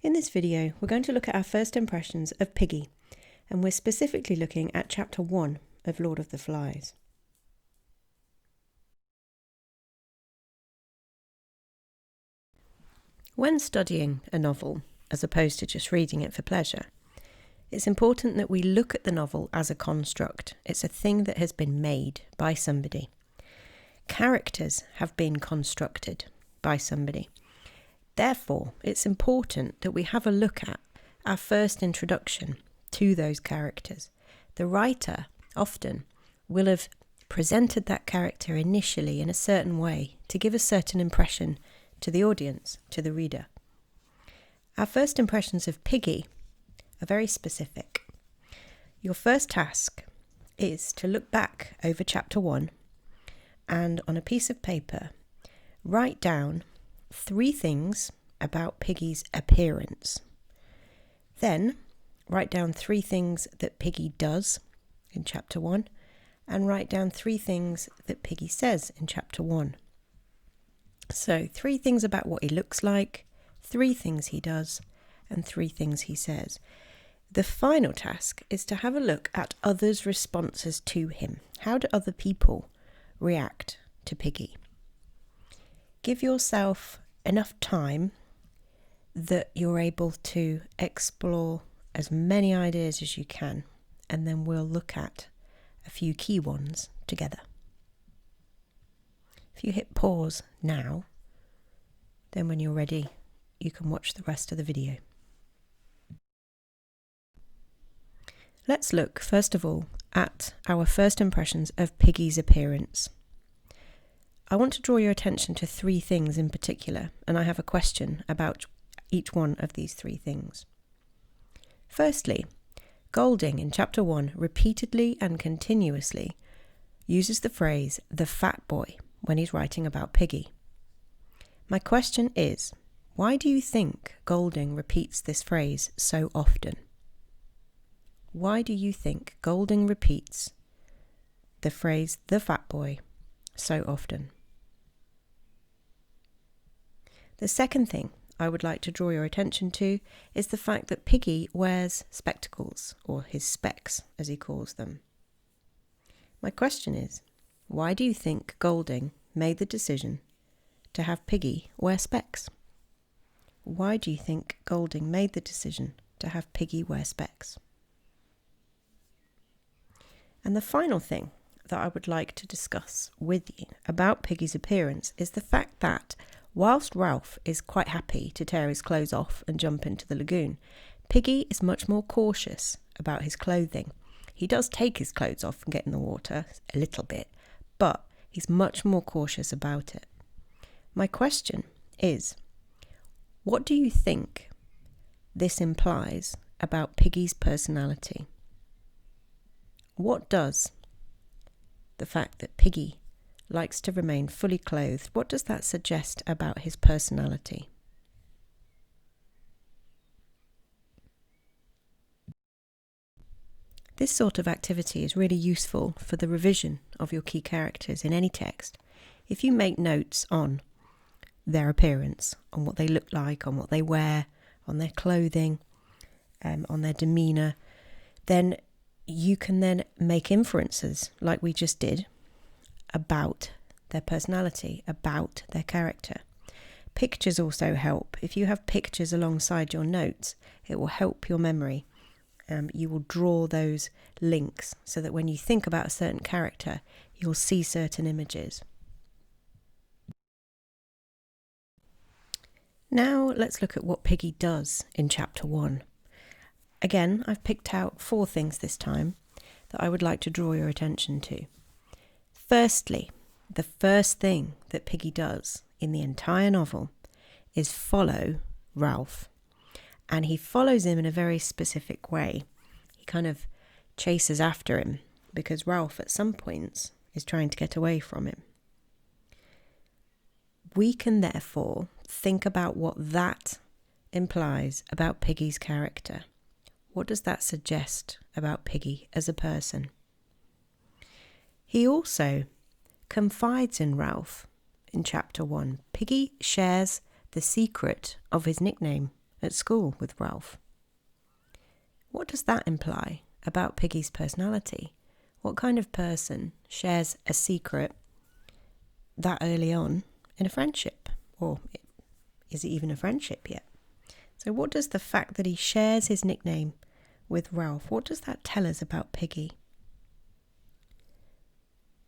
In this video, we're going to look at our first impressions of Piggy, and we're specifically looking at Chapter 1 of Lord of the Flies. When studying a novel, as opposed to just reading it for pleasure, it's important that we look at the novel as a construct. It's a thing that has been made by somebody. Characters have been constructed by somebody. Therefore, it's important that we have a look at our first introduction to those characters. The writer often will have presented that character initially in a certain way to give a certain impression to the audience, to the reader. Our first impressions of Piggy are very specific. Your first task is to look back over Chapter 1 and on a piece of paper write down 3 things about Piggy's appearance. Then write down 3 things that Piggy does in Chapter 1 and write down 3 things that Piggy says in Chapter 1. So 3 things about what he looks like, 3 things he does, and 3 things he says. The final task is to have a look at others' responses to him. How do other people react to Piggy? Give yourself enough time that you're able to explore as many ideas as you can, and then we'll look at a few key ones together. If you hit pause now, then when you're ready, you can watch the rest of the video. Let's look, first of all, at our first impressions of Piggy's appearance. I want to draw your attention to 3 things in particular, and I have a question about each one of these 3 things. Firstly, Golding in Chapter 1 repeatedly and continuously uses the phrase "the fat boy" when he's writing about Piggy. My question is, why do you think Golding repeats this phrase so often? Why do you think Golding repeats the phrase "the fat boy" so often? The second thing I would like to draw your attention to is the fact that Piggy wears spectacles, or his specs as he calls them. My question is, why do you think Golding made the decision to have Piggy wear specs? Why do you think Golding made the decision to have Piggy wear specs? And the final thing that I would like to discuss with you about Piggy's appearance is the fact that whilst Ralph is quite happy to tear his clothes off and jump into the lagoon, Piggy is much more cautious about his clothing. He does take his clothes off and get in the water a little bit, but he's much more cautious about it. My question is, what do you think this implies about Piggy's personality? What does the fact that Piggy likes to remain fully clothed, what does that suggest about his personality? This sort of activity is really useful for the revision of your key characters in any text. If you make notes on their appearance, on what they look like, on what they wear, on their clothing, on their demeanour, then you can then make inferences, like we just did, about their personality, about their character. Pictures also help. If you have pictures alongside your notes, it will help your memory. You will draw those links so that when you think about a certain character, you'll see certain images. Now let's look at what Piggy does in Chapter 1. Again, I've picked out 4 things this time that I would like to draw your attention to. Firstly, the first thing that Piggy does in the entire novel is follow Ralph. And he follows him in a very specific way. He kind of chases after him because Ralph at some points is trying to get away from him. We can therefore think about what that implies about Piggy's character. What does that suggest about Piggy as a person? He also confides in Ralph in Chapter 1. Piggy shares the secret of his nickname at school with Ralph. What does that imply about Piggy's personality? What kind of person shares a secret that early on in a friendship? Or is it even a friendship yet? So what does the fact that he shares his nickname with Ralph, what does that tell us about Piggy?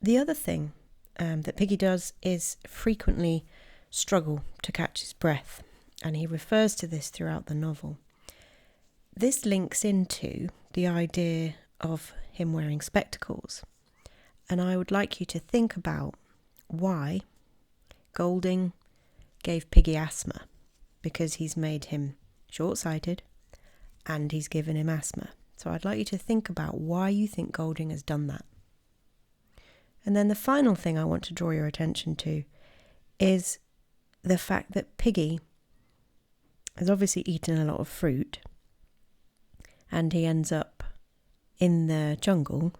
The other thing that Piggy does is frequently struggle to catch his breath, and he refers to this throughout the novel. This links into the idea of him wearing spectacles, and I would like you to think about why Golding gave Piggy asthma, because he's made him short-sighted and he's given him asthma. So I'd like you to think about why you think Golding has done that. And then the final thing I want to draw your attention to is the fact that Piggy has obviously eaten a lot of fruit, and he ends up in the jungle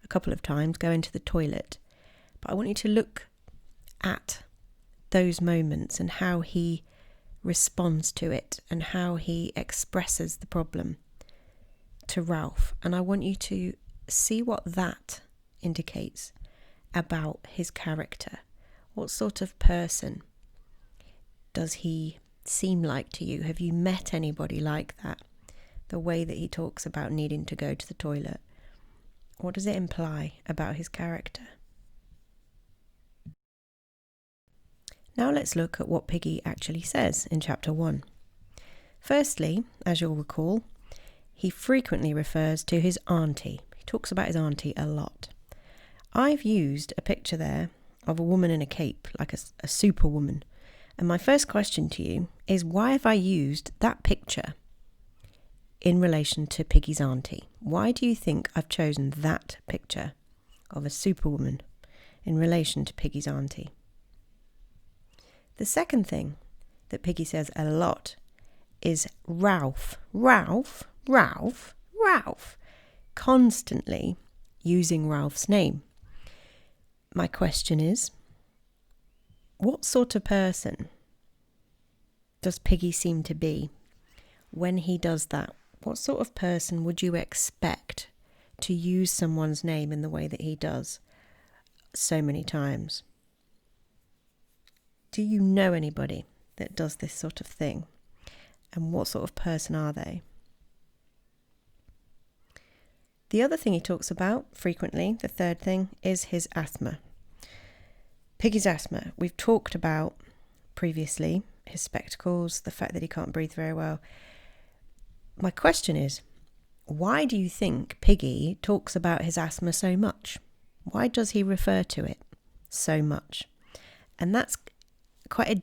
a couple of times, going to the toilet. But I want you to look at those moments and how he responds to it and how he expresses the problem to Ralph. And I want you to see what that indicates about his character. What sort of person does he seem like to you? Have you met anybody like that? The way that he talks about needing to go to the toilet. What does it imply about his character? Now let's look at what Piggy actually says in chapter 1. Firstly, as you'll recall, he frequently refers to his auntie. He talks about his auntie a lot. I've used a picture there of a woman in a cape, like a superwoman. And my first question to you is, why have I used that picture in relation to Piggy's auntie? Why do you think I've chosen that picture of a superwoman in relation to Piggy's auntie? The second thing that Piggy says a lot is Ralph, Ralph, Ralph, Ralph, constantly using Ralph's name. My question is, what sort of person does Piggy seem to be when he does that? What sort of person would you expect to use someone's name in the way that he does so many times? Do you know anybody that does this sort of thing? And what sort of person are they? The other thing he talks about frequently, the third thing, is his asthma. Piggy's asthma. We've talked about previously his spectacles, the fact that he can't breathe very well. My question is, why do you think Piggy talks about his asthma so much? Why does he refer to it so much? And that's quite a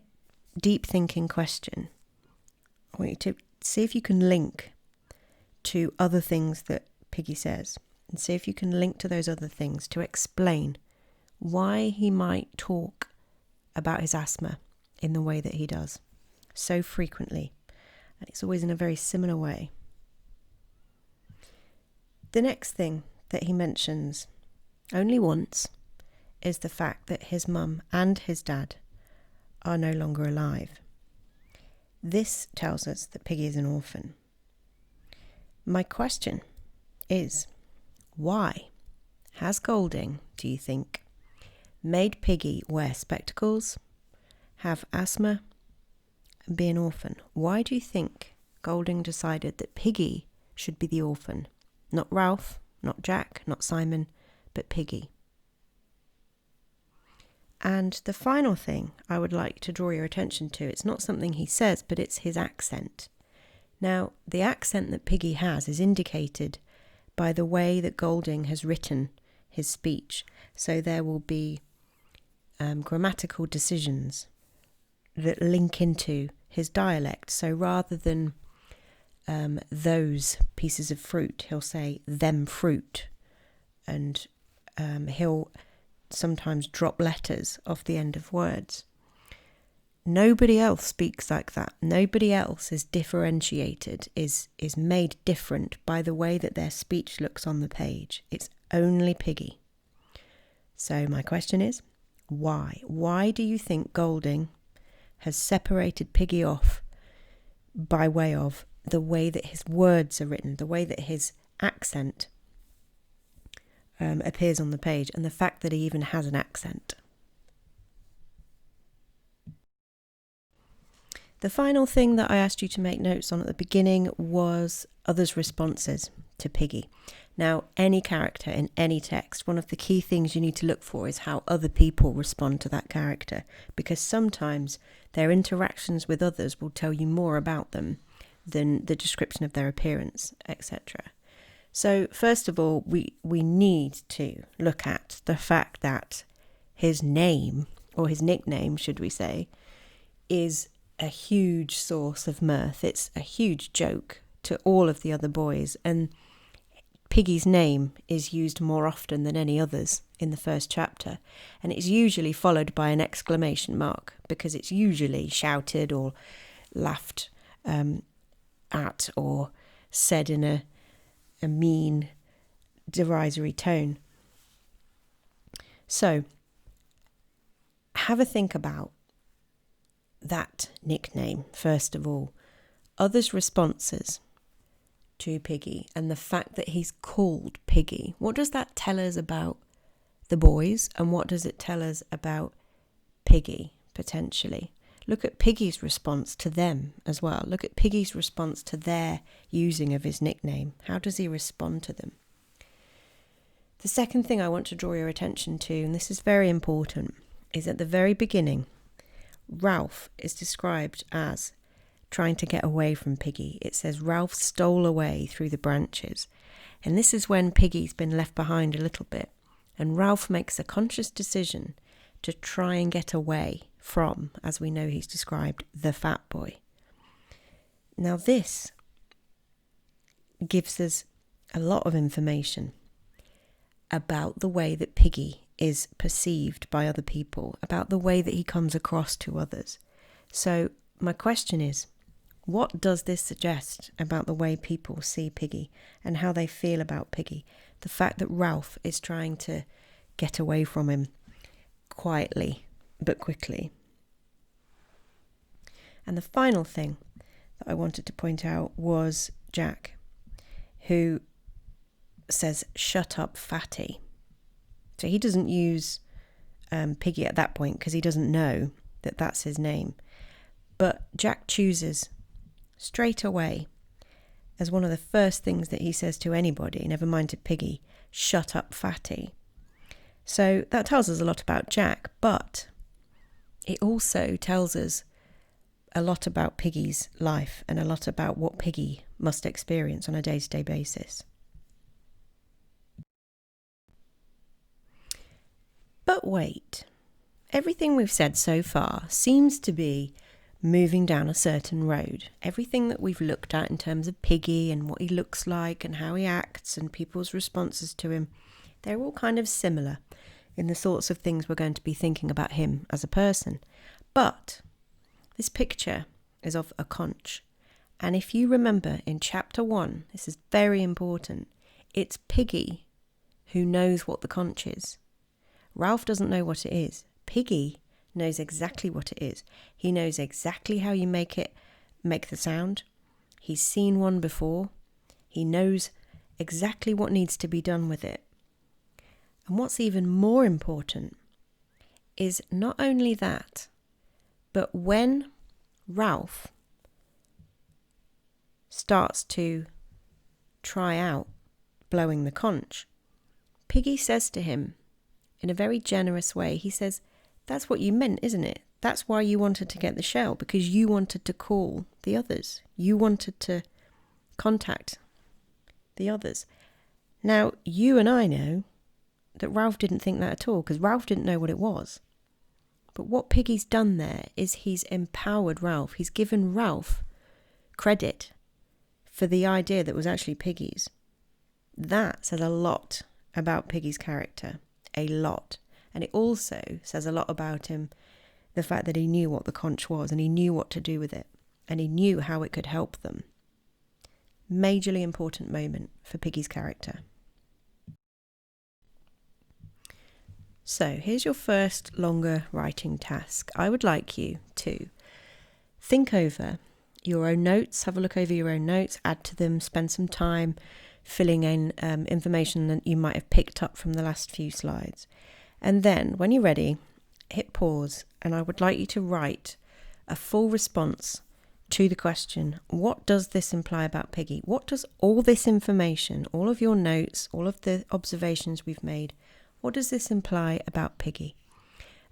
deep thinking question. I want you to see if you can link to other things that Piggy says, and see if you can link to those other things to explain why he might talk about his asthma in the way that he does so frequently. And it's always in a very similar way. The next thing that he mentions only once is the fact that his mum and his dad are no longer alive. This tells us that Piggy is an orphan. My question is, why has Golding, do you think, made Piggy wear spectacles, have asthma, and be an orphan? Why do you think Golding decided that Piggy should be the orphan? Not Ralph, not Jack, not Simon, but Piggy. And the final thing I would like to draw your attention to, it's not something he says, but it's his accent. Now, the accent that Piggy has is indicated by the way that Golding has written his speech. So there will be grammatical decisions that link into his dialect. So rather than those pieces of fruit, he'll say them fruit. And he'll sometimes drop letters off the end of words. Nobody else speaks like that. Nobody else is differentiated, is made different by the way that their speech looks on the page. It's only Piggy. So my question is, why? Why do you think Golding has separated Piggy off by way of the way that his words are written, the way that his accent appears on the page, and the fact that he even has an accent. The final thing that I asked you to make notes on at the beginning was others' responses to Piggy. Now, any character in any text, one of the key things you need to look for is how other people respond to that character, because sometimes their interactions with others will tell you more about them than the description of their appearance, etc. So, first of all, we need to look at the fact that his name, or his nickname, should we say, is a huge source of mirth. It's a huge joke to all of the other boys, and Piggy's name is used more often than any others in the first chapter, and it's usually followed by an exclamation mark, because it's usually shouted or laughed at or said in a mean, derisory tone. So, have a think about that nickname, first of all. Others' responses to Piggy, and the fact that he's called Piggy. What does that tell us about the boys, and what does it tell us about Piggy, potentially? Look at Piggy's response to them as well. Look at Piggy's response to their using of his nickname. How does he respond to them? The second thing I want to draw your attention to, and this is very important, is at the very beginning, Ralph is described as trying to get away from Piggy. It says Ralph stole away through the branches. And this is when Piggy's been left behind a little bit. And Ralph makes a conscious decision to try and get away from, as we know he's described, the fat boy. Now this gives us a lot of information about the way that Piggy is perceived by other people, about the way that he comes across to others. So my question is, what does this suggest about the way people see Piggy and how they feel about Piggy? The fact that Ralph is trying to get away from him quietly but quickly. And the final thing that I wanted to point out was Jack, who says, "Shut up, fatty." So he doesn't use Piggy at that point because he doesn't know that that's his name. But Jack chooses straight away, as one of the first things that he says to anybody, never mind to Piggy, "Shut up, fatty." So that tells us a lot about Jack, but it also tells us a lot about Piggy's life and a lot about what Piggy must experience on a day-to-day basis. But wait, everything we've said so far seems to be moving down a certain road. Everything that we've looked at in terms of Piggy and what he looks like and how he acts and people's responses to him, they're all kind of similar in the sorts of things we're going to be thinking about him as a person. But this picture is of a conch. And if you remember in chapter 1, this is very important, it's Piggy who knows what the conch is. Ralph doesn't know what it is. Piggy knows exactly what it is. He knows exactly how you make the sound. He's seen one before. He knows exactly what needs to be done with it. And what's even more important is not only that, but when Ralph starts to try out blowing the conch, Piggy says to him, in a very generous way, he says, "That's what you meant, isn't it? That's why you wanted to get the shell, because you wanted to call the others. You wanted to contact the others." Now, you and I know that Ralph didn't think that at all, because Ralph didn't know what it was. But what Piggy's done there is he's empowered Ralph. He's given Ralph credit for the idea that was actually Piggy's. That says a lot about Piggy's character. A lot. And it also says a lot about him, the fact that he knew what the conch was and he knew what to do with it and he knew how it could help them. Majorly important moment for Piggy's character. So here's your first longer writing task. I would like you to think over your own notes, have a look over your own notes, add to them, spend some time filling in information that you might have picked up from the last few slides. And then when you're ready, hit pause, and I would like you to write a full response to the question, what does this imply about Piggy? What does all this information, all of your notes, all of the observations we've made, what does this imply about Piggy?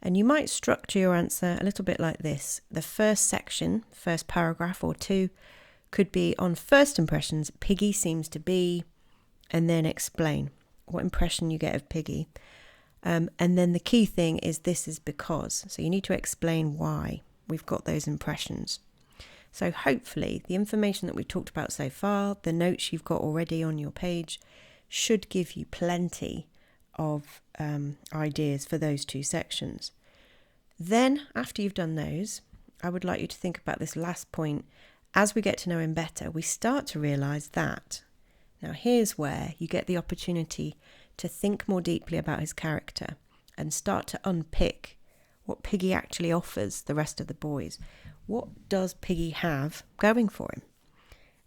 And you might structure your answer a little bit like this. The first section, first paragraph or two, could be on first impressions, Piggy seems to be, and then explain what impression you get of Piggy. And then the key thing is this is because. So you need to explain why we've got those impressions. So hopefully the information that we've talked about so far, the notes you've got already on your page, should give you plenty of ideas for those two sections. Then after you've done those, I would like you to think about this last point. As we get to know him better, we start to realise that. Now here's where you get the opportunity to think more deeply about his character and start to unpick what Piggy actually offers the rest of the boys. What does Piggy have going for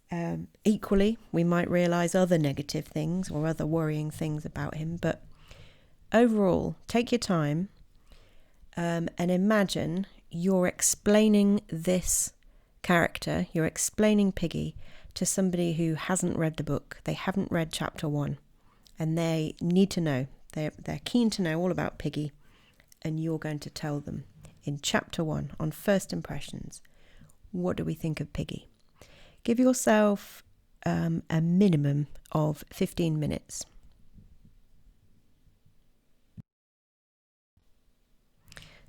him? Equally, we might realise other negative things or other worrying things about him, but overall, take your time and imagine you're explaining this character, you're explaining Piggy to somebody who hasn't read the book. They haven't read chapter 1 and they need to know. They're keen to know all about Piggy, and you're going to tell them in chapter 1 on first impressions, what do we think of Piggy? Give yourself a minimum of 15 minutes.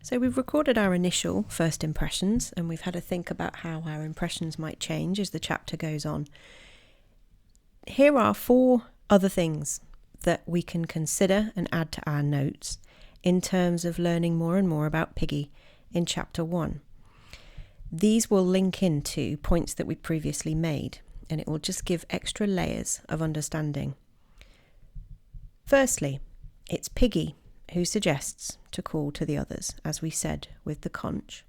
So we've recorded our initial first impressions, and we've had a think about how our impressions might change as the chapter goes on. Here are 4 other things that we can consider and add to our notes in terms of learning more and more about Piggy in chapter 1. These will link into points that we previously made, and it will just give extra layers of understanding. Firstly, it's Piggy who suggests to call to the others, as we said with the conch.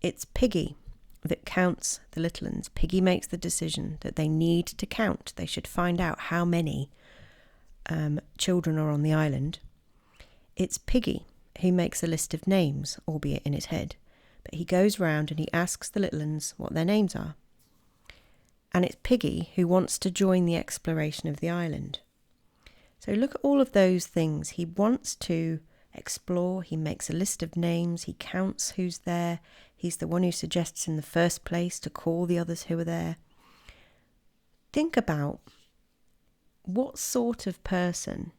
It's Piggy that counts the little ones. Piggy makes the decision that they need to count. They should find out how many children are on the island. It's Piggy who makes a list of names, albeit in his head, but he goes round and he asks the little ones what their names are. And it's Piggy who wants to join the exploration of the island. So look at all of those things. He wants to explore, he makes a list of names, he counts who's there, he's the one who suggests in the first place to call the others who are there. Think about what sort of person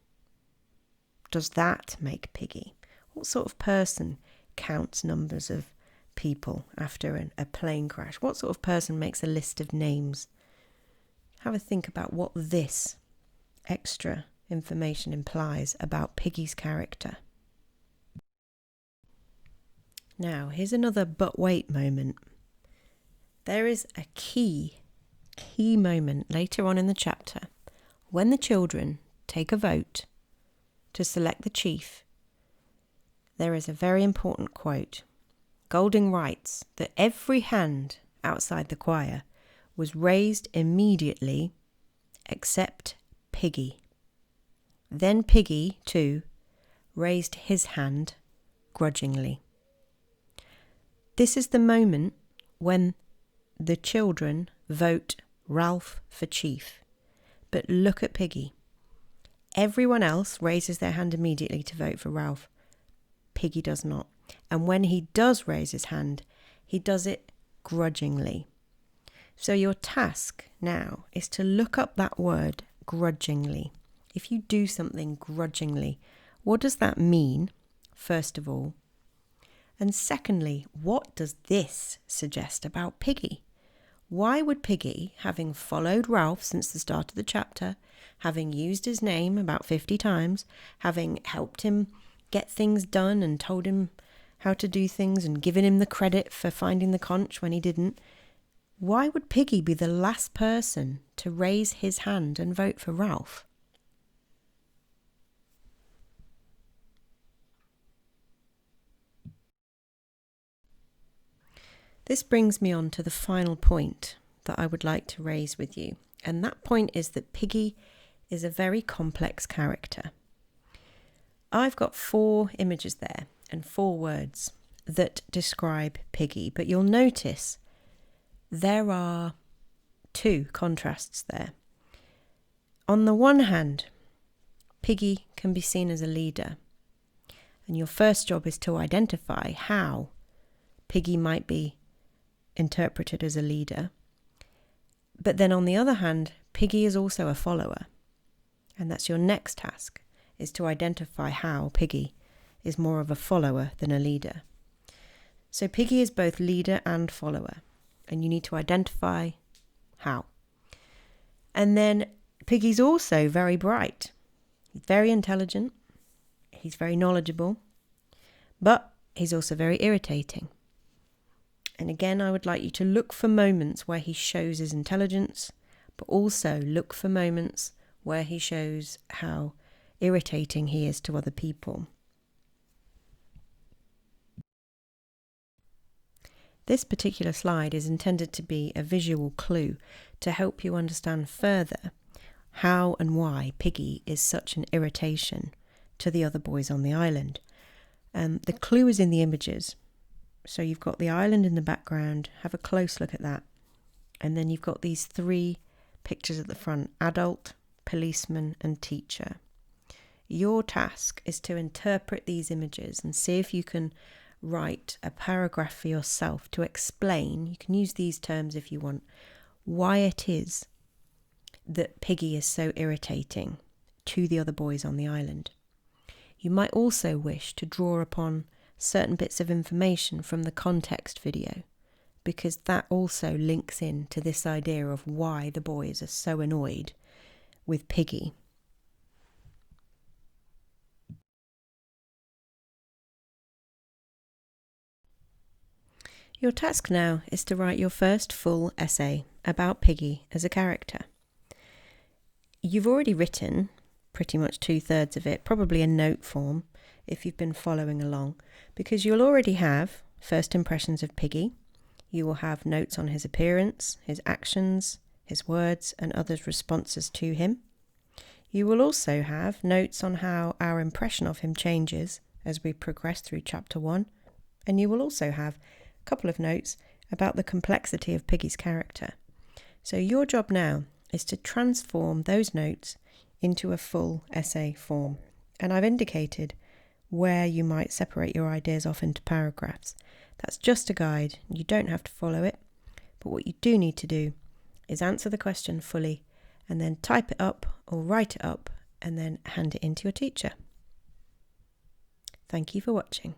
does that make Piggy? What sort of person counts numbers of people after a plane crash? What sort of person makes a list of names? Have a think about what this extra information implies about Piggy's character. Now, here's another but wait moment. There is a key moment later on in the chapter when the children take a vote to select the chief. There is a very important quote. Golding writes that every hand outside the choir was raised immediately except Piggy. Then Piggy, too, raised his hand grudgingly. This is the moment when the children vote Ralph for chief. But look at Piggy. Everyone else raises their hand immediately to vote for Ralph. Piggy does not. And when he does raise his hand, he does it grudgingly. So your task now is to look up that word grudgingly. If you do something grudgingly, what does that mean, first of all? And secondly, what does this suggest about Piggy? Why would Piggy, having followed Ralph since the start of the chapter, having used his name about 50 times, having helped him get things done and told him how to do things and given him the credit for finding the conch when he didn't, why would Piggy be the last person to raise his hand and vote for Ralph? This brings me on to the final point that I would like to raise with you, and that point is that Piggy is a very complex character. I've got 4 images there and 4 words that describe Piggy, but you'll notice there are 2 contrasts there. On the one hand, Piggy can be seen as a leader, and your first job is to identify how Piggy might be interpreted as a leader. But then on the other hand, Piggy is also a follower, and that's your next task, is to identify how Piggy is more of a follower than a leader. So Piggy is both leader and follower, and you need to identify how. And then Piggy's also very bright. He's very intelligent, he's very knowledgeable, but he's also very irritating. And again, I would like you to look for moments where he shows his intelligence, but also look for moments where he shows how irritating he is to other people. This particular slide is intended to be a visual clue to help you understand further how and why Piggy is such an irritation to the other boys on the island. The clue is in the images. So you've got the island in the background, have a close look at that. And then you've got these 3 pictures at the front: adult, policeman and teacher. Your task is to interpret these images and see if you can write a paragraph for yourself to explain, you can use these terms if you want, why it is that Piggy is so irritating to the other boys on the island. You might also wish to draw upon certain bits of information from the context video, because that also links in to this idea of why the boys are so annoyed with Piggy. Your task now is to write your first full essay about Piggy as a character. You've already written pretty much 2/3 of it, probably in note form if you've been following along, because you'll already have first impressions of Piggy. You will have notes on his appearance, his actions, his words and others' responses to him. You will also have notes on how our impression of him changes as we progress through chapter 1, and you will also have a couple of notes about the complexity of Piggy's character. So your job now is to transform those notes into a full essay form, and I've indicated where you might separate your ideas off into paragraphs. That's just a guide, you don't have to follow it, but what you do need to do is answer the question fully and then type it up or write it up and then hand it in to your teacher. Thank you for watching.